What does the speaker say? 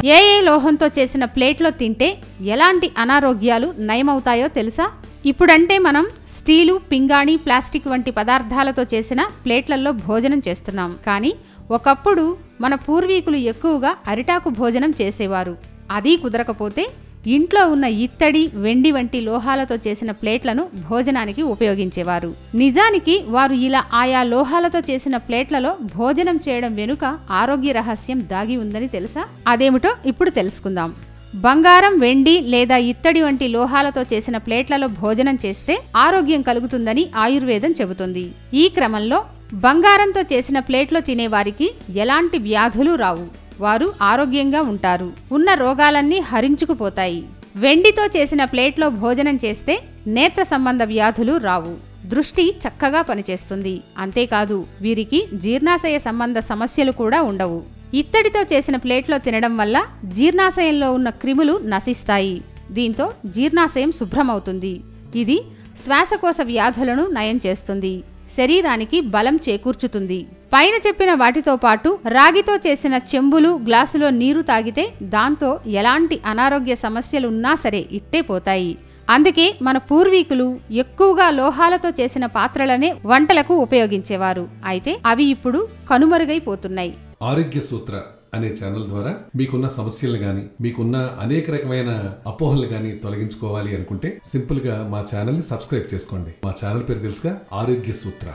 ఏ లోహంతో చేసిన ప్లేట్లో తింటే ఎలాంటి అనారోగ్యాలు నయమవుతాయో తెలుసా? ఇప్పుడంటే మనం స్టీలు, పింగాణి, ప్లాస్టిక్ వంటి పదార్థాలతో చేసిన ప్లేట్లలో భోజనం చేస్తున్నాం. కానీ ఒకప్పుడు మన పూర్వీకులు ఎక్కువగా అరిటాకు భోజనం చేసేవారు. అది కుదరకపోతే ఇంట్లో ఉన్న ఇత్తడి, వెండి వంటి లోహాలతో చేసిన ప్లేట్లను భోజనానికి ఉపయోగించేవారు. నిజానికి వారు ఇలా ఆయా లోహాలతో చేసిన ప్లేట్లలో భోజనం చేయడం వెనుక ఆరోగ్య రహస్యం దాగి ఉందని తెలుసా? అదేమిటో ఇప్పుడు తెలుసుకుందాం. బంగారం, వెండి లేదా ఇత్తడి వంటి లోహాలతో చేసిన ప్లేట్లలో భోజనం చేస్తే ఆరోగ్యం కలుగుతుందని ఆయుర్వేదం చెబుతుంది. ఈ క్రమంలో బంగారంతో చేసిన ప్లేట్లో తినేవారికి ఎలాంటి వ్యాధులు రావు. వారు ఆరోగ్యంగా ఉంటారు. ఉన్న రోగాలన్నీ హరించుకుపోతాయి. వెండితో చేసిన ప్లేట్లో భోజనం చేస్తే నేత్ర సంబంధ వ్యాధులు రావు. దృష్టి చక్కగా పనిచేస్తుంది. అంతేకాదు వీరికి జీర్ణాశయ సంబంధ సమస్యలు కూడా ఉండవు. ఇత్తడితో చేసిన ప్లేట్లో తినడం వల్ల జీర్ణాశయంలో ఉన్న క్రిములు నశిస్తాయి. దీంతో జీర్ణాశయం శుభ్రమవుతుంది. ఇది శ్వాసకోశ వ్యాధులను నయం చేస్తుంది. శరీరానికి బలం చేకూర్చుతుంది. పైన చెప్పిన వాటితో పాటు రాగితో చేసిన చెంబులు, గ్లాసులో నీరు తాగితే దాంతో ఎలాంటి అనారోగ్య సమస్యలు ఉన్నా సరే ఇట్టే పోతాయి. అందుకే మన పూర్వీకులు ఎక్కువగా లోహాలతో చేసిన పాత్రలనే వంటలకు ఉపయోగించేవారు. అయితే అవి ఇప్పుడు కనుమరుగైపోతున్నాయి. ఆరోగ్య సూత్ర అనే ఛానల్ ద్వారా మీకున్న సమస్యలు గాని, మీకున్న అనేక రకమైన అపోహలు గాని తొలగించుకోవాలి అనుకుంటే సింపుల్ గా మా ఛానల్ ని సబ్స్క్రైబ్ చేసుకోండి. మా ఛానల్ పేరు తెలుసుగా, ఆరోగ్య సూత్ర.